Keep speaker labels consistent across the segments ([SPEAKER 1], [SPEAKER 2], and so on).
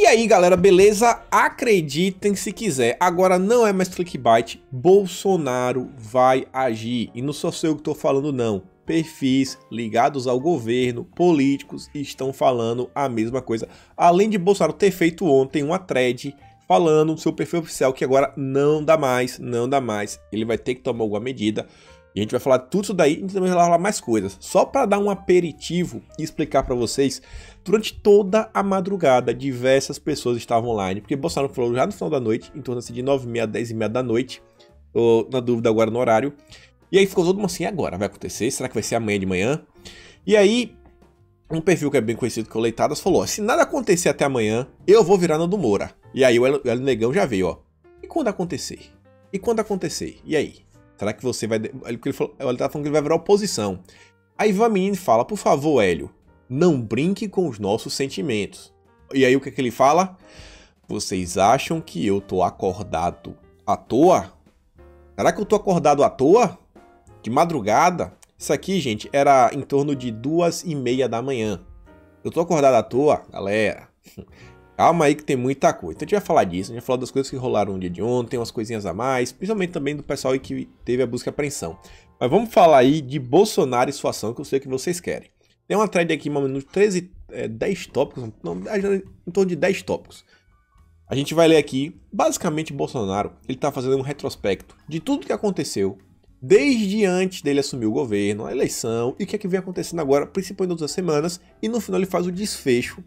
[SPEAKER 1] aí, galera, beleza? Acreditem se quiser, agora não é mais clickbait, Bolsonaro vai agir. E não sou eu que estou falando não, perfis ligados ao governo, políticos, estão falando a mesma coisa. Além de Bolsonaro ter feito ontem uma thread falando no seu perfil oficial que agora não dá mais, ele vai ter que tomar alguma medida. E a gente vai falar tudo isso daí e também vai falar mais coisas. Só para dar um aperitivo e explicar para vocês, durante toda a madrugada, diversas pessoas estavam online, porque Bolsonaro falou já no final da noite, em torno de 9h30 a 10h30 da noite, tô na dúvida agora no horário. E aí ficou todo mundo assim, agora vai acontecer? Será que vai ser amanhã de manhã? E aí, um perfil que é bem conhecido que é o Leitadas falou, se nada acontecer até amanhã, eu vou virar Nando Moura. E aí o Hélio Negão já veio, ó. E quando acontecer? E quando acontecer? E aí? Será que você vai... Ele tá falando que ele vai virar oposição. Aí Ivan Menino fala, por favor, Hélio, não brinque com os nossos sentimentos. E aí o que ele fala? Vocês acham que eu tô acordado à toa? Será que eu tô acordado à toa? De madrugada? Isso aqui, gente, era em torno de 2h30 da manhã. Eu tô acordado à toa? Galera... Calma aí que tem muita coisa. Então a gente vai falar disso, a gente vai falar das coisas que rolaram no dia de ontem, umas coisinhas a mais, principalmente também do pessoal aí que teve a busca e apreensão. Mas vamos falar aí de Bolsonaro e sua ação, que eu sei que vocês querem. Tem uma thread aqui, mais ou menos 10 tópicos, não, em torno de 10 tópicos. A gente vai ler aqui, basicamente Bolsonaro, ele tá fazendo um retrospecto de tudo que aconteceu, desde antes dele assumir o governo, a eleição, e o que é que vem acontecendo agora, principalmente nas outras semanas, e no final ele faz o desfecho.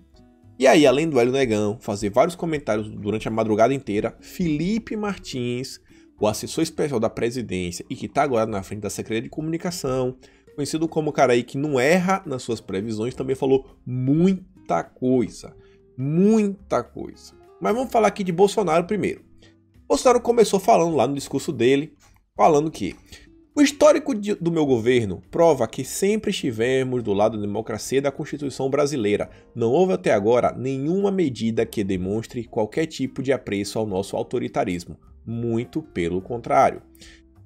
[SPEAKER 1] E aí, além do Hélio Negão fazer vários comentários durante a madrugada inteira, Felipe Martins, o assessor especial da presidência e que está agora na frente da Secretaria de Comunicação, conhecido como o cara aí que não erra nas suas previsões, também falou muita coisa. Muita coisa. Mas vamos falar aqui de Bolsonaro primeiro. Bolsonaro começou falando lá no discurso dele, falando que o histórico do meu governo prova que sempre estivemos do lado da democracia e da Constituição brasileira. Não houve até agora nenhuma medida que demonstre qualquer tipo de apreço ao nosso autoritarismo. Muito pelo contrário.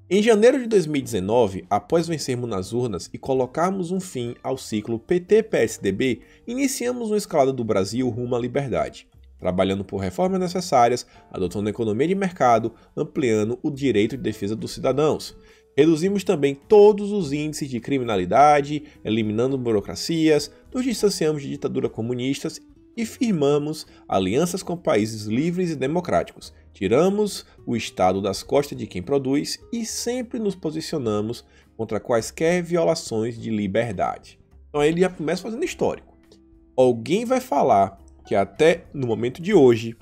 [SPEAKER 1] Em janeiro de 2019, após vencermos nas urnas e colocarmos um fim ao ciclo PT-PSDB, iniciamos uma escalada do Brasil rumo à liberdade, trabalhando por reformas necessárias, adotando a economia de mercado, ampliando o direito de defesa dos cidadãos. Reduzimos também todos os índices de criminalidade, eliminando burocracias, nos distanciamos de ditaduras comunistas e firmamos alianças com países livres e democráticos. Tiramos o Estado das costas de quem produz e sempre nos posicionamos contra quaisquer violações de liberdade. Então ele já começa fazendo histórico. Alguém vai falar que até no momento de hoje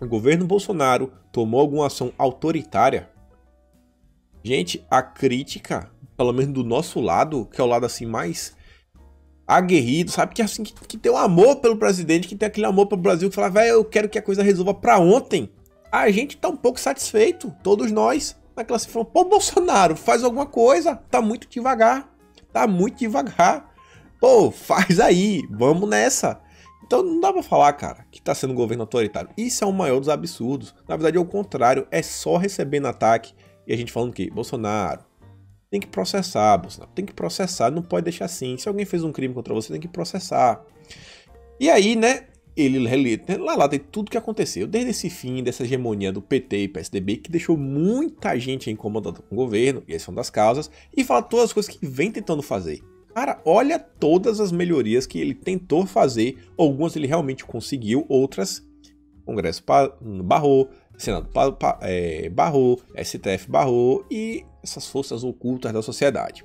[SPEAKER 1] o governo Bolsonaro tomou alguma ação autoritária? Gente, a crítica, pelo menos do nosso lado, que é o lado assim mais aguerrido, sabe? Que assim que tem um amor pelo presidente, que tem aquele amor pelo Brasil, que fala, velho, eu quero que a coisa resolva pra ontem. A gente tá um pouco satisfeito, todos nós, naquela se falando, pô, Bolsonaro, faz alguma coisa, tá muito devagar. Pô, faz aí, vamos nessa. Então não dá pra falar, cara, que tá sendo um governo autoritário. Isso é o maior dos absurdos. Na verdade é o contrário, é só recebendo ataque. E a gente falando que Bolsonaro tem que processar, Bolsonaro tem que processar, não pode deixar assim. Se alguém fez um crime contra você, tem que processar. E aí, né, ele lá tem tudo que aconteceu, desde esse fim dessa hegemonia do PT e PSDB, que deixou muita gente incomodada com o governo, e essa é uma das causas, e fala todas as coisas que vem tentando fazer. Cara, olha todas as melhorias que ele tentou fazer, algumas ele realmente conseguiu, outras o Congresso barrou, Senado barrou, STF barrou e essas forças ocultas da sociedade.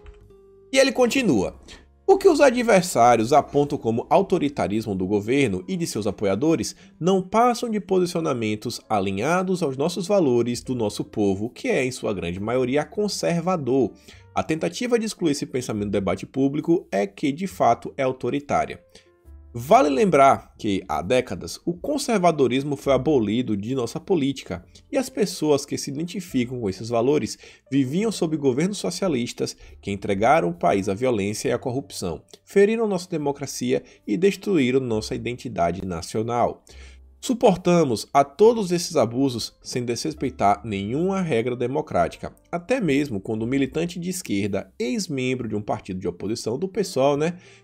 [SPEAKER 1] E ele continua. O que os adversários apontam como autoritarismo do governo e de seus apoiadores não passam de posicionamentos alinhados aos nossos valores do nosso povo, que é, em sua grande maioria, conservador. A tentativa de excluir esse pensamento do debate público é que, de fato, é autoritária. Vale lembrar que, há décadas, o conservadorismo foi abolido de nossa política e as pessoas que se identificam com esses valores viviam sob governos socialistas que entregaram o país à violência e à corrupção, feriram nossa democracia e destruíram nossa identidade nacional. Suportamos a todos esses abusos sem desrespeitar nenhuma regra democrática, até mesmo quando um militante de esquerda, ex-membro de um partido de oposição do PSOL,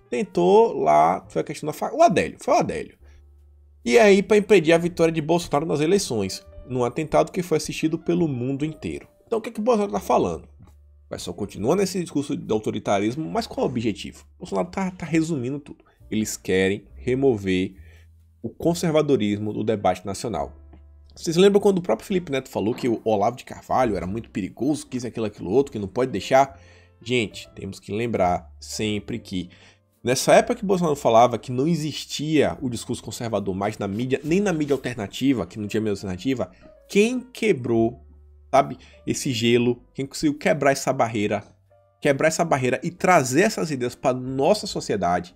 [SPEAKER 1] tentou lá, foi a questão da foi o Adélio. E aí para impedir a vitória de Bolsonaro nas eleições, num atentado que foi assistido pelo mundo inteiro. Então o que o Bolsonaro está falando? O pessoal continua nesse discurso de autoritarismo, mas qual é o objetivo? O Bolsonaro tá resumindo tudo. Eles querem remover o conservadorismo do debate nacional. Vocês lembram quando o próprio Felipe Neto falou que o Olavo de Carvalho era muito perigoso, que isso, aquilo outro, que não pode deixar? Gente, temos que lembrar sempre que nessa época que Bolsonaro falava que não existia o discurso conservador mais na mídia, nem na mídia alternativa, que não tinha mídia alternativa, quem quebrou, sabe, esse gelo, quem conseguiu quebrar essa barreira e trazer essas ideias para nossa sociedade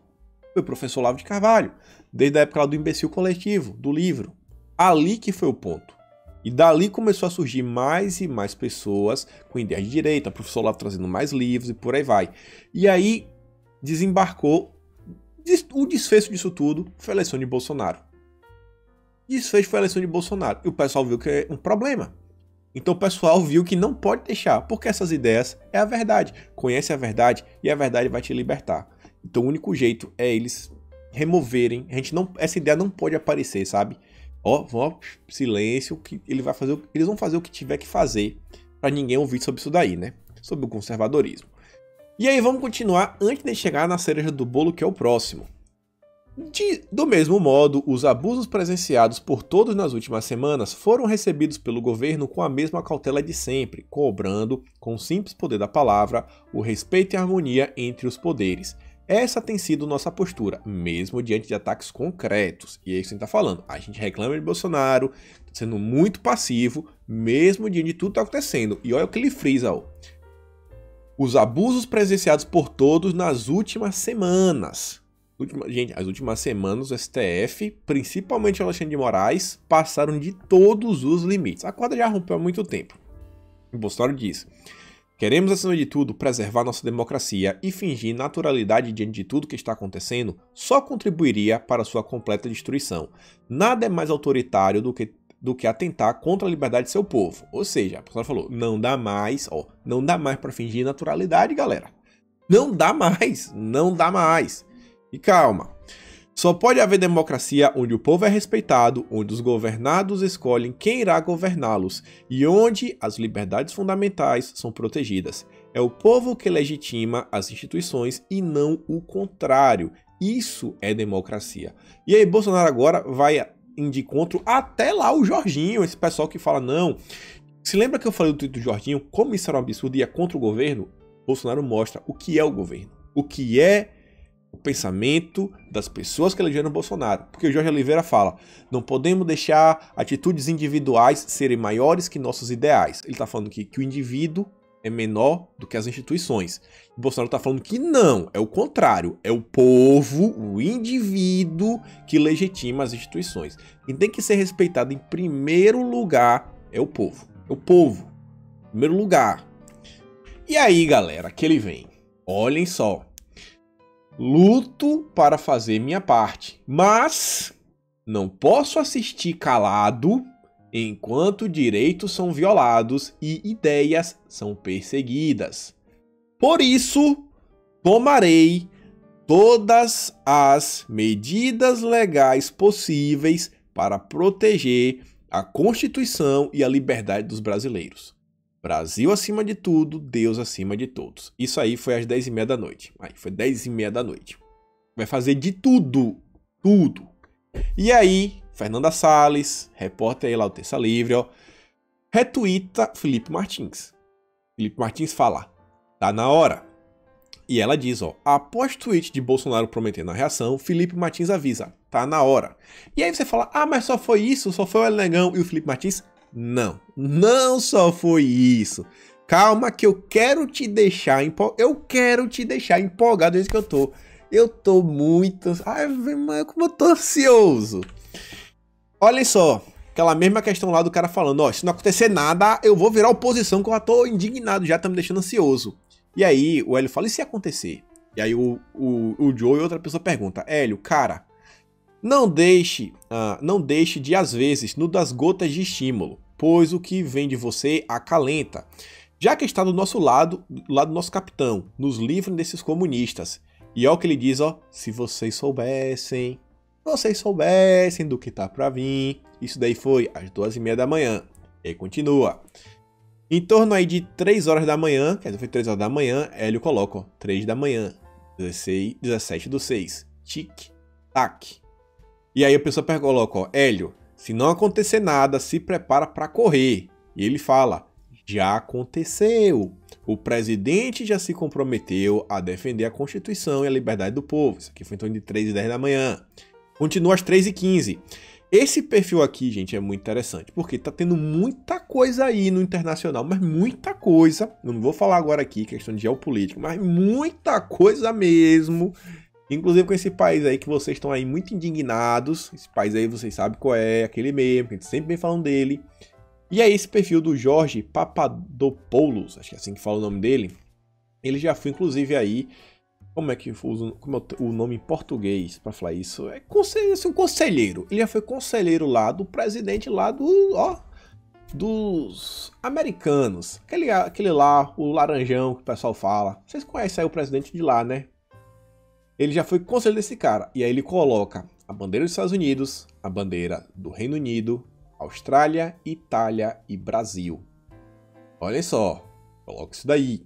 [SPEAKER 1] foi o professor Olavo de Carvalho, desde a época lá do Imbecil Coletivo, do livro. Ali que foi o ponto. E dali começou a surgir mais e mais pessoas com ideias de direita, o professor Olavo trazendo mais livros e por aí vai. E aí desembarcou, o desfecho disso tudo foi a eleição de Bolsonaro. Desfecho foi a eleição de Bolsonaro. E o pessoal viu que é um problema. Então o pessoal viu que não pode deixar, porque essas ideias é a verdade. Conhece a verdade e a verdade vai te libertar. Então o único jeito é eles removerem, essa ideia não pode aparecer, sabe? Ó, silêncio, que eles vão fazer o que tiver que fazer para ninguém ouvir sobre isso daí, né? Sobre o conservadorismo. E aí vamos continuar antes de chegar na cereja do bolo, que é o próximo. Do mesmo modo, os abusos presenciados por todos nas últimas semanas foram recebidos pelo governo com a mesma cautela de sempre, cobrando, com o simples poder da palavra, o respeito e a harmonia entre os poderes. Essa tem sido nossa postura, mesmo diante de ataques concretos. E é isso que a gente está falando. A gente reclama de Bolsonaro, sendo muito passivo, mesmo diante de tudo que está acontecendo. E olha o que ele frisa, ó. Os abusos presenciados por todos nas últimas semanas. Gente, as últimas semanas o STF, principalmente o Alexandre de Moraes, passaram de todos os limites. A corda já rompeu há muito tempo. O Bolsonaro diz: queremos, acima de tudo, preservar nossa democracia e fingir naturalidade diante de tudo que está acontecendo só contribuiria para sua completa destruição. Nada é mais autoritário do que atentar contra a liberdade de seu povo. Ou seja, a pessoa falou, não dá mais para fingir naturalidade, galera. Não dá mais. E calma. Só pode haver democracia onde o povo é respeitado, onde os governados escolhem quem irá governá-los e onde as liberdades fundamentais são protegidas. É o povo que legitima as instituições e não o contrário. Isso é democracia. E aí Bolsonaro agora vai de encontro até lá o Jorginho, esse pessoal que fala não. Se lembra que eu falei do tweet do Jorginho, como isso era um absurdo e é contra o governo? Bolsonaro mostra o que é o governo, o que é o pensamento das pessoas que elegeram Bolsonaro. Porque o Jorge Oliveira fala, não podemos deixar atitudes individuais serem maiores que nossos ideais. Ele está falando que o indivíduo é menor do que as instituições. O Bolsonaro está falando que não, é o contrário. É o povo, o indivíduo que legitima as instituições. E tem que ser respeitado em primeiro lugar é o povo. É o povo. Em primeiro lugar. E aí, galera, que ele vem. Olhem só. Luto para fazer minha parte, mas não posso assistir calado enquanto direitos são violados e ideias são perseguidas. Por isso, tomarei todas as medidas legais possíveis para proteger a Constituição e a liberdade dos brasileiros. Brasil acima de tudo, Deus acima de todos. Isso aí foi às 10h30 da noite. Aí foi 10h30 da noite. Vai fazer de tudo. Tudo. E aí, Fernanda Salles, repórter aí lá do Terça Livre, ó, retuita Felipe Martins. Felipe Martins fala, tá na hora. E ela diz, ó, após tweet de Bolsonaro prometendo a reação, Felipe Martins avisa, tá na hora. E aí você fala, mas só foi isso? Só foi o El Negão e o Felipe Martins? Não só foi isso. Calma que eu quero te deixar empolgado desde que eu tô. Eu tô muito... Ai, como eu tô ansioso. Olhem só, aquela mesma questão lá do cara falando, ó, se não acontecer nada, eu vou virar oposição, que eu já tô indignado, já tá me deixando ansioso. E aí o Hélio fala, e se acontecer? E aí o Joe e outra pessoa pergunta, Hélio, cara, não deixe de, às vezes, nos das gotas de estímulo, pois o que vem de você acalenta. Já que está do nosso lado do nosso capitão, nos livre desses comunistas. E olha o que ele diz, ó, se vocês soubessem. vocês soubessem do que tá pra vir. Isso daí foi às 2h30 da manhã. E aí continua. Em torno aí de 3 horas da manhã, quer dizer, foi 3 horas da manhã, Hélio coloca, ó, 3 da manhã, 17/6, tic-tac. E aí a pessoa coloca, ó, Hélio, se não acontecer nada, se prepara para correr. E ele fala, já aconteceu. O presidente já se comprometeu a defender a Constituição e a liberdade do povo. Isso aqui foi em torno de 3h10 da manhã. Continua às 3h15. Esse perfil aqui, gente, é muito interessante, porque tá tendo muita coisa aí no internacional, mas muita coisa. Eu não vou falar agora aqui, questão de geopolítica, mas muita coisa mesmo. Inclusive com esse país aí que vocês estão aí muito indignados. Esse país aí vocês sabem qual é, aquele mesmo, que a gente sempre vem falando dele. E aí esse perfil do Jorge Papadopoulos, acho que é assim que fala o nome dele. Ele já foi inclusive aí, como é o nome em português para falar isso? É um conselheiro. Ele já foi conselheiro lá do presidente lá dos americanos. Aquele lá, o laranjão que o pessoal fala. Vocês conhecem aí o presidente de lá, né? Ele já foi conselheiro desse cara. E aí ele coloca a bandeira dos Estados Unidos, a bandeira do Reino Unido, Austrália, Itália e Brasil. Olha só, coloca isso daí.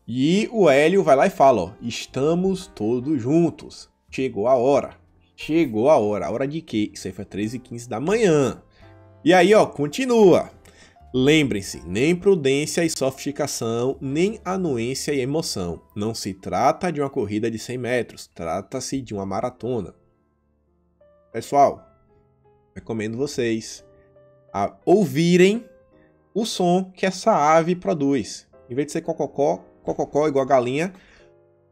[SPEAKER 1] E o Hélio vai lá e fala, ó, estamos todos juntos. Chegou a hora. Chegou a hora. A hora de quê? Isso aí foi 3h15 da manhã. E aí, ó, continua. Lembrem-se, nem prudência e sofisticação, nem anuência e emoção. Não se trata de uma corrida de 100 metros, trata-se de uma maratona. Pessoal, recomendo vocês a ouvirem o som que essa ave produz. Em vez de ser cococó igual a galinha,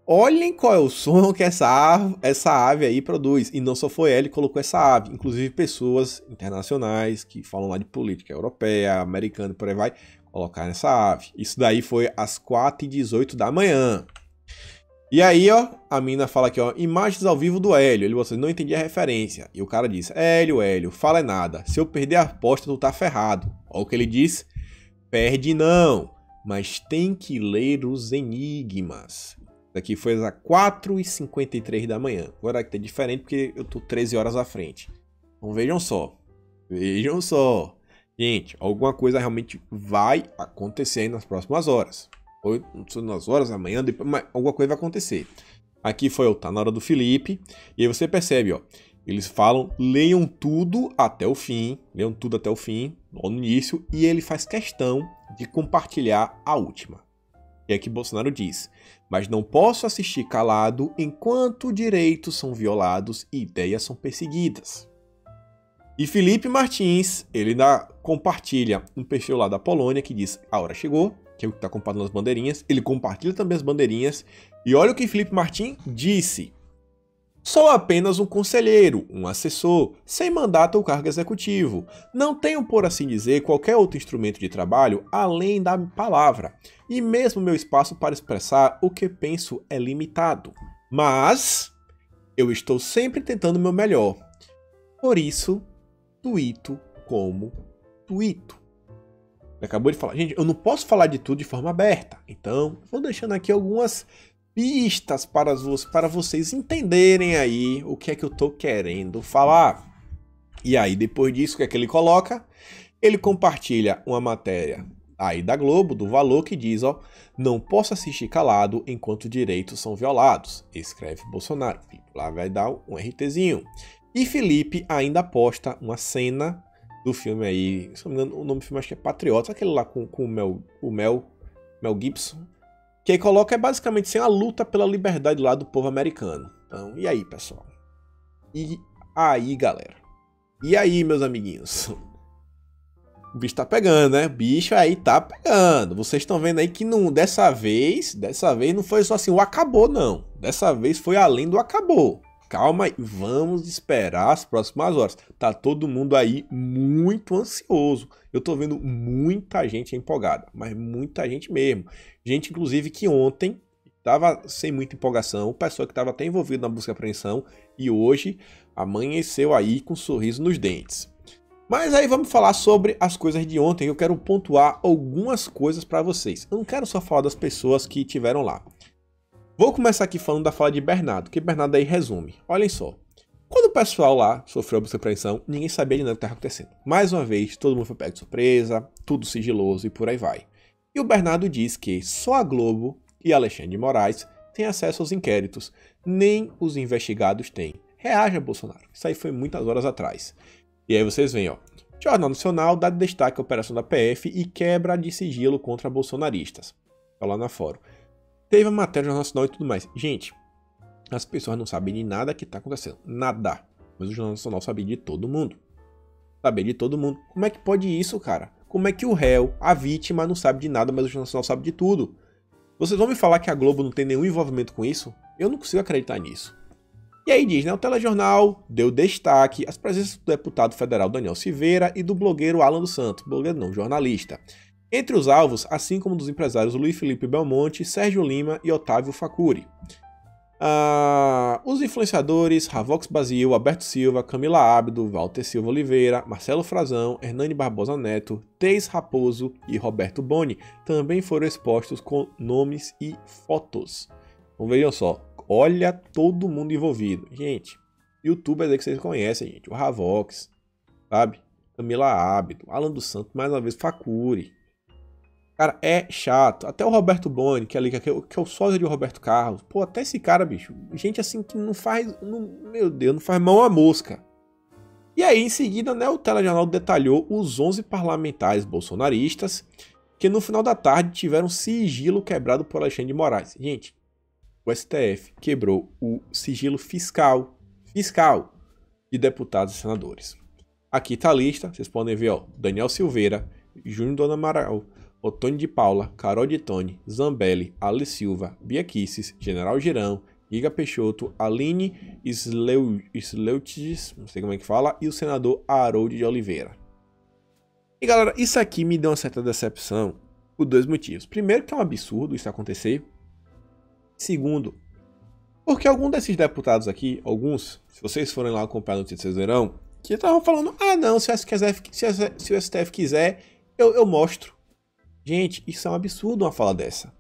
[SPEAKER 1] olhem qual é o som que essa ave aí produz. E não só foi ele que colocou essa ave, inclusive pessoas internacionais que falam lá de política europeia, americana e por aí vai, colocaram essa ave. Isso daí foi às 4h18 da manhã. E aí, ó, a mina fala aqui, ó, imagens ao vivo do Hélio. Ele, você não entendia a referência. E o cara disse, Hélio, fala é nada. Se eu perder a aposta, tu tá ferrado. Olha o que ele disse. Perde não, mas tem que ler os enigmas. Daqui foi às 4h53 da manhã. Agora que tá diferente porque eu tô 13 horas à frente. Então vejam só. Vejam só. Gente, alguma coisa realmente vai acontecer nas próximas horas. Ou nas horas, amanhã, depois, mas alguma coisa vai acontecer. Aqui foi o Tá na Hora do Felipe. E aí você percebe, ó. Eles falam, leiam tudo até o fim. Leiam tudo até o fim, no início. E ele faz questão de compartilhar a última. E é que Bolsonaro diz, mas não posso assistir calado enquanto direitos são violados e ideias são perseguidas. E Felipe Martins, ele ainda compartilha um perfil lá da Polônia que diz, a hora chegou, que é o que está compartilhando as bandeirinhas, ele compartilha também as bandeirinhas, e olha o que Felipe Martins disse. Sou apenas um conselheiro, um assessor, sem mandato ou cargo executivo. Não tenho, por assim dizer, qualquer outro instrumento de trabalho além da palavra. E mesmo meu espaço para expressar o que penso é limitado. Mas eu estou sempre tentando o meu melhor. Por isso, tuito como tuito. Ele acabou de falar, gente, eu não posso falar de tudo de forma aberta. Então, vou deixando aqui algumas pistas para vocês entenderem aí o que é que eu tô querendo falar. E aí, depois disso, o que é que ele coloca? Ele compartilha uma matéria aí da Globo, do Valor, que diz, ó, não posso assistir calado enquanto direitos são violados. Escreve Bolsonaro. Lá vai dar um RTzinho. E Felipe ainda posta uma cena do filme aí, se não me engano, o nome do filme acho que é Patriota, aquele lá com o Mel Gibson. Que aí coloca é basicamente assim, a luta pela liberdade lá do povo americano. Então, e aí, pessoal? E aí, galera? E aí, meus amiguinhos? O bicho tá pegando, né? O bicho aí tá pegando. Vocês estão vendo aí que não, dessa vez não foi só assim, o acabou, não. Dessa vez foi além do acabou. Calma aí, vamos esperar as próximas horas. Tá todo mundo aí muito ansioso. Eu tô vendo muita gente empolgada, mas muita gente mesmo. Gente, inclusive, que ontem estava sem muita empolgação, pessoa que estava até envolvida na busca e apreensão, e hoje amanheceu aí com um sorriso nos dentes. Mas aí vamos falar sobre as coisas de ontem. Eu quero pontuar algumas coisas para vocês. Eu não quero só falar das pessoas que estiveram lá. Vou começar aqui falando da fala de Bernardo, que Bernardo aí resume. Olhem só. Quando o pessoal lá sofreu essa apreensão, ninguém sabia de nada o que estava acontecendo. Mais uma vez, todo mundo foi pego de surpresa, tudo sigiloso e por aí vai. E o Bernardo diz que só a Globo e Alexandre de Moraes têm acesso aos inquéritos, nem os investigados têm. Reaja, Bolsonaro. Isso aí foi muitas horas atrás. E aí vocês veem, ó. Jornal Nacional dá destaque à operação da PF e quebra de sigilo contra bolsonaristas. Tá lá na fórum. Teve a matéria do Jornal Nacional e tudo mais. Gente, as pessoas não sabem de nada que tá acontecendo. Nada. Mas o Jornal Nacional sabia de todo mundo. Sabia de todo mundo. Como é que pode isso, cara? Como é que o réu, a vítima, não sabe de nada, mas o Jornal Nacional sabe de tudo? Vocês vão me falar que a Globo não tem nenhum envolvimento com isso? Eu não consigo acreditar nisso. E aí diz, né? O telejornal deu destaque às presenças do deputado federal Daniel Silveira e do blogueiro Alan dos Santos. Blogueiro não, jornalista. Entre os alvos, assim como dos empresários Luiz Felipe Belmonte, Sérgio Lima e Otávio Facuri. Os influenciadores Ravox Basil, Alberto Silva, Camila Abdo, Walter Silva Oliveira, Marcelo Frazão, Hernani Barbosa Neto, Teis Raposo e Roberto Boni também foram expostos com nomes e fotos. Então vejam só, olha todo mundo envolvido. Gente, youtubers aí que vocês conhecem, gente. O Ravox, sabe? Camila Abdo, Alan dos Santos, mais uma vez, Facuri. Cara, é chato. Até o Roberto Boni, que é o sósia de Roberto Carlos. Pô, até esse cara, bicho. Gente assim que não faz... meu Deus, não faz mão à mosca. E aí, em seguida, né, o telejornal detalhou os 11 parlamentares bolsonaristas que no final da tarde tiveram sigilo quebrado por Alexandre de Moraes. Gente, o STF quebrou o sigilo fiscal de deputados e senadores. Aqui tá a lista, vocês podem ver, ó, Daniel Silveira, Júnior Dona Amaral, Otônio de Paula, Carol de Tone, Zambelli, Ali Silva, Bia Kicis, General Girão, Giga Peixoto, Aline Sleutiges, não sei como é que fala, e o senador Harold de Oliveira. E galera, isso aqui me deu uma certa decepção por dois motivos. Primeiro, que é um absurdo isso acontecer. Segundo, porque algum desses deputados aqui, alguns, se vocês forem lá acompanhar a notícia, vocês verão, que estavam falando, não, se o STF quiser, eu mostro. Gente, isso é um absurdo uma fala dessa.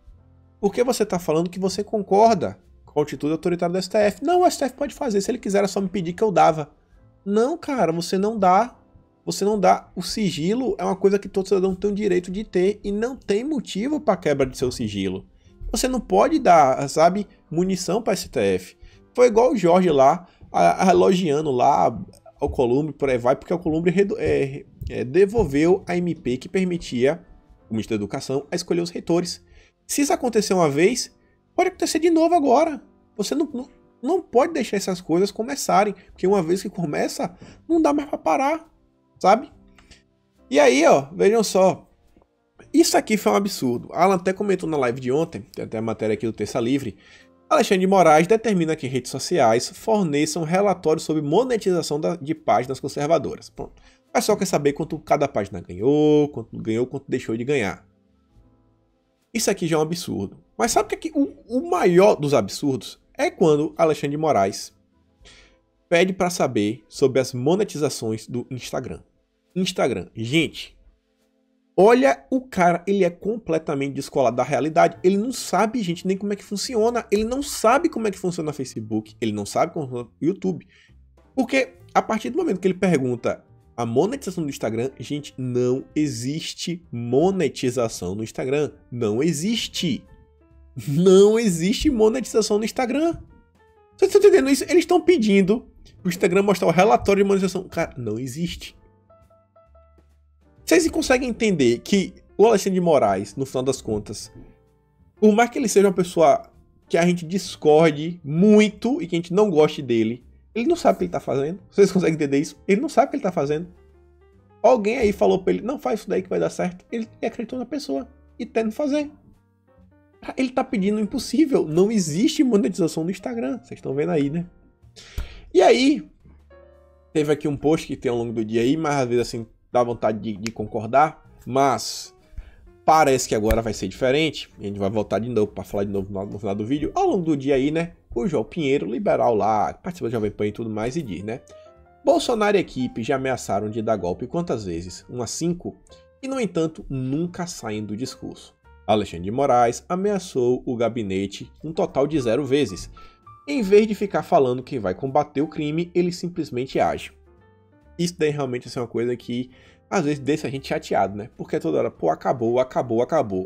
[SPEAKER 1] Porque você está falando que você concorda com a atitude autoritária do STF. Não, o STF pode fazer, se ele quiser era só me pedir que eu dava. Não, cara, você não dá. Você não dá. O sigilo é uma coisa que todo cidadão tem o direito de ter e não tem motivo para quebra de seu sigilo. Você não pode dar, sabe, munição para STF. Foi igual o Jorge lá, elogiando lá ao Columbre, por aí vai, porque o Columbre devolveu a MP que permitia o Ministério da Educação a escolher os reitores. Se isso acontecer uma vez, pode acontecer de novo agora. Você não pode deixar essas coisas começarem, porque uma vez que começa, não dá mais para parar, sabe? E aí, ó, vejam só. Isso aqui foi um absurdo. Alan até comentou na live de ontem, tem até a matéria aqui do Terça Livre. Alexandre de Moraes determina que redes sociais forneçam relatórios sobre monetização de páginas conservadoras. Pronto. O pessoal quer saber quanto cada página ganhou, quanto deixou de ganhar. Isso aqui já é um absurdo. Mas sabe o que o maior dos absurdos é quando Alexandre de Moraes pede para saber sobre as monetizações do Instagram. Gente, olha o cara, ele é completamente descolado da realidade. Ele não sabe, gente, nem como é que funciona. Ele não sabe como é que funciona o Facebook. Ele não sabe como funciona o YouTube. Porque a partir do momento que ele pergunta a monetização do Instagram, gente, não existe monetização no Instagram. Não existe. Não existe monetização no Instagram. Vocês estão entendendo isso? Eles estão pedindo pro Instagram mostrar o relatório de monetização. Cara, não existe. Vocês conseguem entender que o Alexandre de Moraes, no final das contas, por mais que ele seja uma pessoa que a gente discorde muito e que a gente não goste dele, ele não sabe o que ele tá fazendo. Vocês conseguem entender isso? Ele não sabe o que ele tá fazendo. Alguém aí falou pra ele, não, faz isso daí que vai dar certo. Ele acreditou na pessoa e tenta fazer. Ele tá pedindo o impossível. Não existe monetização no Instagram. Vocês estão vendo aí, né? E aí, teve aqui um post que tem ao longo do dia aí, mas às vezes assim, dá vontade de concordar. Mas parece que agora vai ser diferente. A gente vai voltar de novo para falar de novo no final do vídeo. Ao longo do dia aí, né? O João Pinheiro, liberal lá, participa do Jovem Pan e tudo mais, e diz, né? Bolsonaro e equipe já ameaçaram de dar golpe quantas vezes? Umas 5? E, no entanto, nunca saem do discurso. Alexandre de Moraes ameaçou o gabinete um total de 0 vezes. Em vez de ficar falando que vai combater o crime, ele simplesmente age. Isso daí realmente é uma coisa que às vezes deixa a gente chateado, né? Porque toda hora, pô, acabou.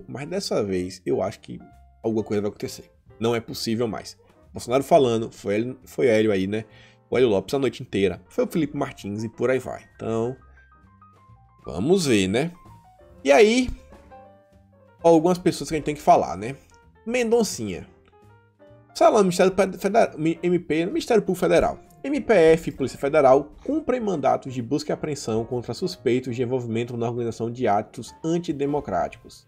[SPEAKER 1] Mas dessa vez eu acho que alguma coisa vai acontecer. Não é possível mais. Bolsonaro falando, foi Hélio aí, né? O Hélio Lopes a noite inteira. Foi o Felipe Martins e por aí vai. Então, vamos ver, né? E aí, algumas pessoas que a gente tem que falar, né? Mendoncinha. Sei lá, Ministério Público Federal. MPF, Polícia Federal, cumprem mandatos de busca e apreensão contra suspeitos de envolvimento na organização de atos antidemocráticos.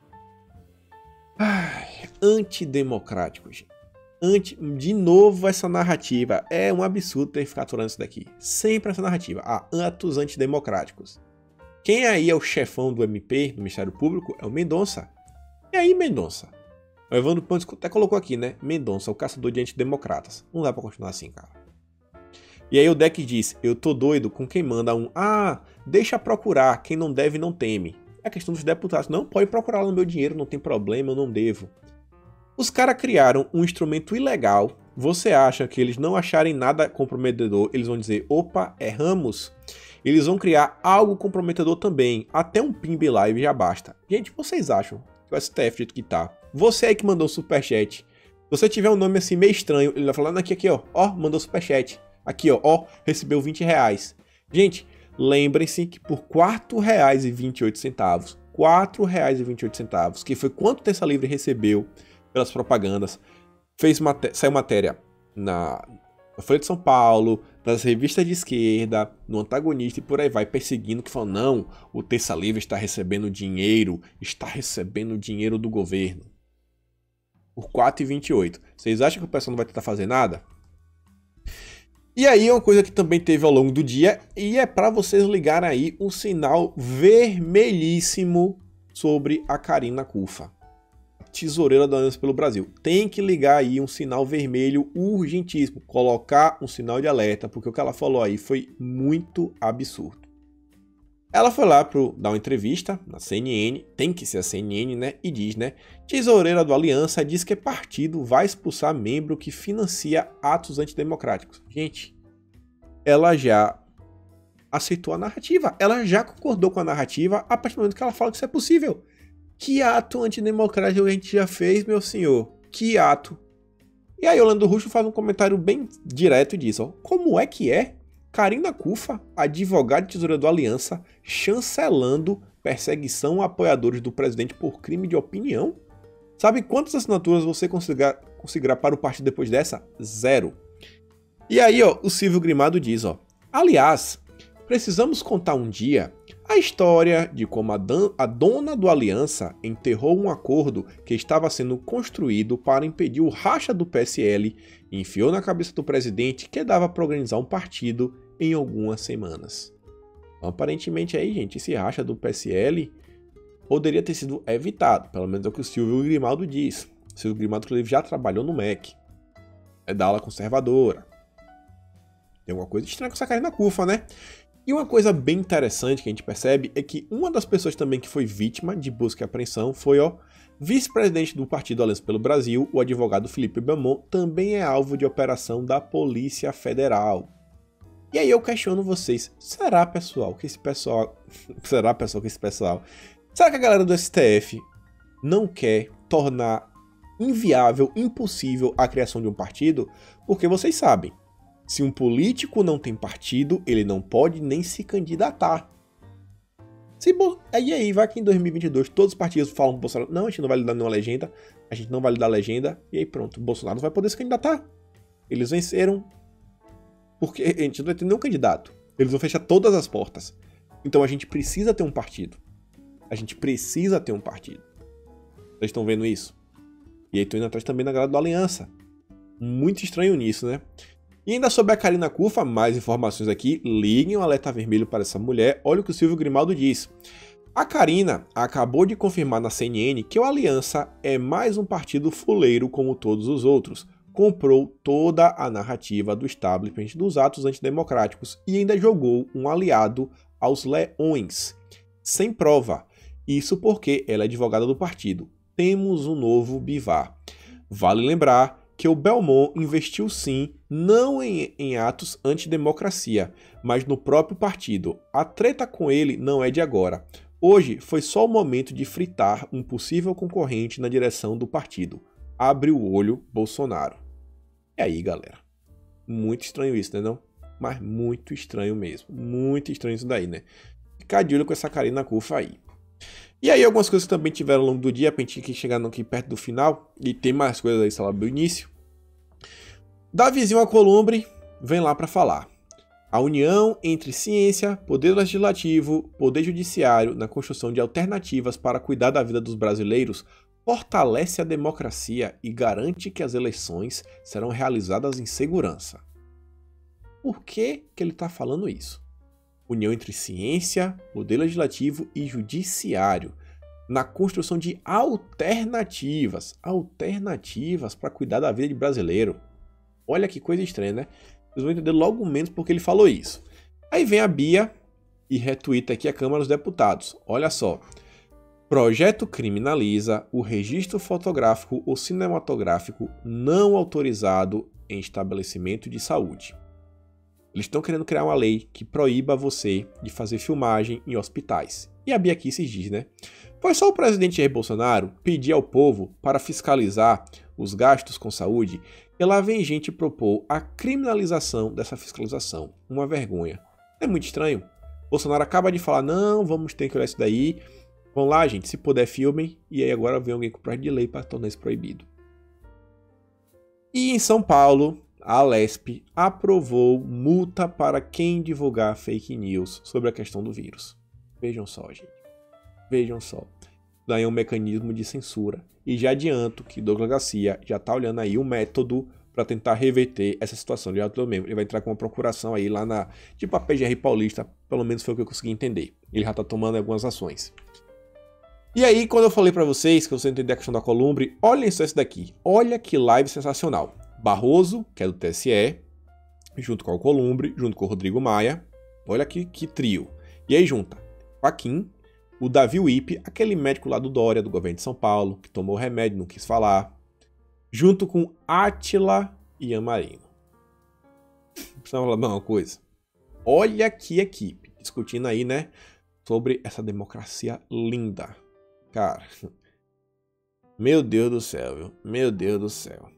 [SPEAKER 1] Antidemocráticos, gente. De novo essa narrativa. É um absurdo ter que ficar aturando isso daqui. Sempre essa narrativa. Atos antidemocráticos. Quem aí é o chefão do MP, do Ministério Público, é o Mendonça. E aí, Mendonça? O Evandro Pontes até colocou aqui, né? Mendonça, o caçador de antidemocratas. Não dá pra continuar assim, cara. E aí o Deck diz, eu tô doido com quem manda deixa procurar, quem não deve não teme. É a questão dos deputados. Não, pode procurar no meu dinheiro, não tem problema, eu não devo. Os caras criaram um instrumento ilegal. Você acha que eles não acharem nada comprometedor, eles vão dizer, opa, erramos. Eles vão criar algo comprometedor também. Até um Pimb Live já basta. Gente, vocês acham que o STF do jeito que tá? Você aí que mandou o superchat. Se você tiver um nome assim meio estranho, ele vai falando aqui, ó, mandou superchat. Aqui, ó, recebeu R$20. Gente, lembrem-se que por R$4,28, R$4,28, que foi quanto Terça Livre recebeu pelas propagandas, saiu matéria na Folha de São Paulo, nas revistas de esquerda, no Antagonista e por aí vai, perseguindo, que falam, não, o Terça Livre está recebendo dinheiro do governo. Por R$4,28. Vocês acham que o pessoal não vai tentar fazer nada? E aí, uma coisa que também teve ao longo do dia, e é para vocês ligarem aí um sinal vermelhíssimo sobre a Karina Cufa, tesoureira da Aliança pelo Brasil. Tem que ligar aí um sinal vermelho urgentíssimo, colocar um sinal de alerta, porque o que ela falou aí foi muito absurdo. Ela foi lá dar uma entrevista na CNN, tem que ser a CNN, né? E diz, né? Tesoureira do Aliança diz que partido vai expulsar membro que financia atos antidemocráticos. Gente, ela já aceitou a narrativa. Ela já concordou com a narrativa a partir do momento que ela fala que isso é possível. Que ato antidemocrático a gente já fez, meu senhor? Que ato? E aí, Orlando Ruxo faz um comentário bem direto e diz, ó, como é que é? Karina Cufa, advogada e tesoureira do Aliança, chancelando perseguição a apoiadores do presidente por crime de opinião? Sabe quantas assinaturas você conseguirá para o partido depois dessa? 0. E aí, ó, o Silvio Grimado diz, ó, aliás, precisamos contar um dia a história de como a dona do Aliança enterrou um acordo que estava sendo construído para impedir o racha do PSL e enfiou na cabeça do presidente que dava para organizar um partido em algumas semanas. Então, aparentemente aí, gente, esse racha do PSL poderia ter sido evitado, pelo menos é o que o Silvio Grimaldo diz. O Silvio Grimaldo, inclusive, já trabalhou no MEC. É da ala conservadora. Tem alguma coisa estranha com essa Karina Cufa, né? E uma coisa bem interessante que a gente percebe é que uma das pessoas também que foi vítima de busca e apreensão foi o vice-presidente do Partido Aliança pelo Brasil, o advogado Felipe Belmont, também é alvo de operação da Polícia Federal. E aí eu questiono vocês, será que esse pessoal... Será que a galera do STF não quer tornar inviável, impossível a criação de um partido? Porque vocês sabem, se um político não tem partido, ele não pode nem se candidatar. Aí vai que em 2022 todos os partidos falam pro Bolsonaro, não, a gente não vai lhe dar nenhuma legenda, a gente não vai lhe dar legenda, e aí pronto, o Bolsonaro não vai poder se candidatar. Eles venceram, porque a gente não vai ter nenhum candidato. Eles vão fechar todas as portas. Então a gente precisa ter um partido. Vocês estão vendo isso? E aí tô indo atrás também da galera do Aliança. Muito estranho nisso, né? E ainda sobre a Karina Cufa, mais informações aqui, liguem o alerta vermelho para essa mulher, olha o que o Silvio Grimaldo diz. A Karina acabou de confirmar na CNN que o Aliança é mais um partido fuleiro como todos os outros, comprou toda a narrativa do establishment dos atos antidemocráticos e ainda jogou um aliado aos leões, sem prova. Isso porque ela é advogada do partido. Temos um novo Bivar. Vale lembrar que o Belmont investiu sim, não em atos antidemocracia, mas no próprio partido. A treta com ele não é de agora. Hoje foi só o momento de fritar um possível concorrente na direção do partido. Abre o olho, Bolsonaro. E aí, galera? Muito estranho isso, né não? Mas muito estranho mesmo. Muito estranho isso daí, né? Ficar de olho com essa carinha na curva aí. E aí algumas coisas que também tiveram ao longo do dia, pra gente chegar aqui perto do final, e tem mais coisas aí, sei lá, do início. Davizinho Alcolumbre vem lá para falar. A união entre ciência, poder legislativo, poder judiciário na construção de alternativas para cuidar da vida dos brasileiros fortalece a democracia e garante que as eleições serão realizadas em segurança. Por que ele está falando isso? União entre ciência, poder legislativo e judiciário na construção de alternativas para cuidar da vida de brasileiro. Olha que coisa estranha, né? Vocês vão entender logo menos porque ele falou isso. Aí vem a Bia e retuita aqui a Câmara dos Deputados. Olha só. Projeto criminaliza o registro fotográfico ou cinematográfico não autorizado em estabelecimento de saúde. Eles estão querendo criar uma lei que proíba você de fazer filmagem em hospitais. E a Bia aqui se diz, né? Foi só o presidente Jair Bolsonaro pedir ao povo para fiscalizar os gastos com saúde e lá vem gente propor a criminalização dessa fiscalização. Uma vergonha. É muito estranho. Bolsonaro acaba de falar, não, vamos ter que olhar isso daí. Vão lá, gente, se puder filmem. E aí agora vem alguém com projeto de lei para tornar isso proibido. E em São Paulo, a Alesp aprovou multa para quem divulgar fake news sobre a questão do vírus. Vejam só, gente. Vejam só. Daí é um mecanismo de censura. E já adianto que Douglas Garcia já está olhando aí um método para tentar reverter essa situação. Ele vai entrar com uma procuração aí lá na tipo a PGR Paulista, pelo menos foi o que eu consegui entender. Ele já está tomando algumas ações. E aí, quando eu falei para vocês que você entender a questão da Alcolumbre, olhem só isso daqui. Olha que live sensacional. Barroso, que é do TSE, junto com a Alcolumbre, junto com o Rodrigo Maia. Olha que trio. E aí junta Fachin, o Davi Wipe, aquele médico lá do Dória, do governo de São Paulo, que tomou remédio, não quis falar, junto com Átila e Yamarino. Precisava falar uma coisa. Olha que equipe, discutindo aí, né, sobre essa democracia linda. Cara, meu Deus do céu, viu? Meu Deus do céu.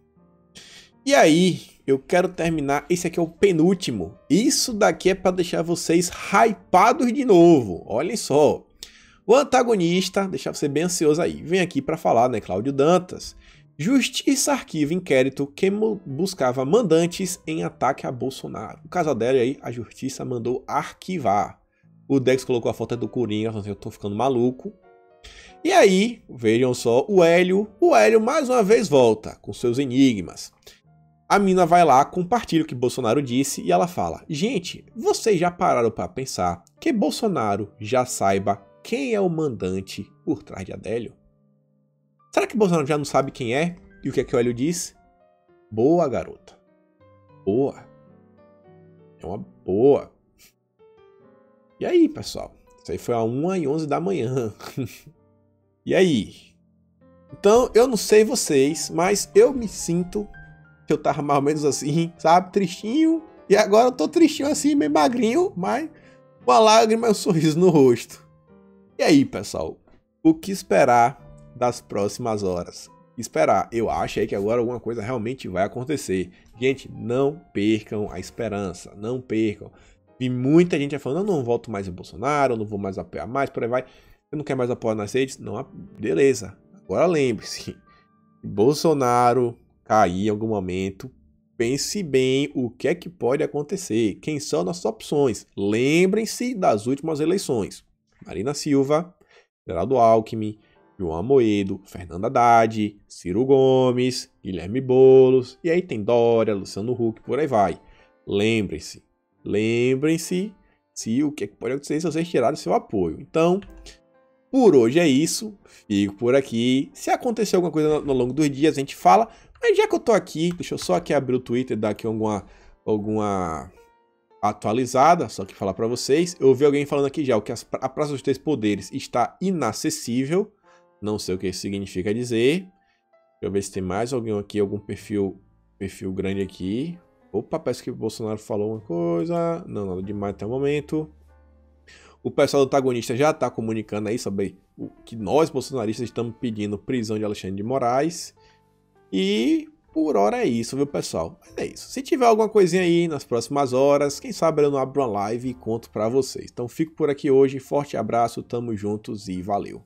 [SPEAKER 1] E aí, eu quero terminar, esse aqui é o penúltimo. Isso daqui é para deixar vocês hypados de novo. Olhem só. O antagonista, deixar você bem ansioso aí, vem aqui para falar, né, Cláudio Dantas. Justiça arquiva inquérito que buscava mandantes em ataque a Bolsonaro. O caso dela aí, a justiça mandou arquivar. O Dex colocou a foto do Coringa, falando assim, eu tô ficando maluco. E aí, vejam só, o Hélio mais uma vez volta com seus enigmas. A mina vai lá, compartilha o que Bolsonaro disse e ela fala, gente, vocês já pararam para pensar que Bolsonaro já saiba quem é o mandante por trás de Adélio? Será que Bolsonaro já não sabe quem é? E o que é que o Hélio diz? Boa, garota. Boa. É uma boa. E aí, pessoal? Isso aí foi a 1h11 da manhã. E aí? Então, eu não sei vocês, mas eu me sinto que eu tava mais ou menos assim, sabe? Tristinho. E agora eu tô tristinho assim, meio magrinho, mas com a lágrima e um sorriso no rosto. E aí, pessoal? O que esperar das próximas horas? Esperar. Eu acho aí que agora alguma coisa realmente vai acontecer. Gente, não percam a esperança. Não percam. Vi muita gente falando, eu não voto mais em Bolsonaro, eu não vou mais apoiar mais, por aí vai. Você não quer mais apoiar nas redes? Não, beleza. Agora lembre-se. Se Bolsonaro cair em algum momento, pense bem o que é que pode acontecer. Quem são nossas opções? Lembrem-se das últimas eleições. Marina Silva, Geraldo Alckmin, João Amoedo, Fernando Haddad, Ciro Gomes, Guilherme Boulos, e aí tem Dória, Luciano Huck, por aí vai. Lembrem-se se o que pode acontecer se vocês tirarem seu apoio. Então, por hoje é isso, fico por aqui. Se acontecer alguma coisa no longo dos dias, a gente fala. Mas já que eu tô aqui, deixa eu só aqui abrir o Twitter e dar aqui alguma atualizada, só que falar para vocês. Eu ouvi alguém falando aqui já que a Praça dos Três Poderes está inacessível. Não sei o que isso significa dizer. Deixa eu ver se tem mais alguém aqui, algum perfil perfil grande aqui. Opa, parece que o Bolsonaro falou uma coisa. Não, nada demais até o momento. O pessoal do antagonista já está comunicando aí sobre o que nós, bolsonaristas, estamos pedindo prisão de Alexandre de Moraes. E por hora é isso, viu, pessoal? Mas é isso. Se tiver alguma coisinha aí nas próximas horas, quem sabe eu não abro uma live e conto pra vocês. Então fico por aqui hoje. Forte abraço, tamo juntos e valeu.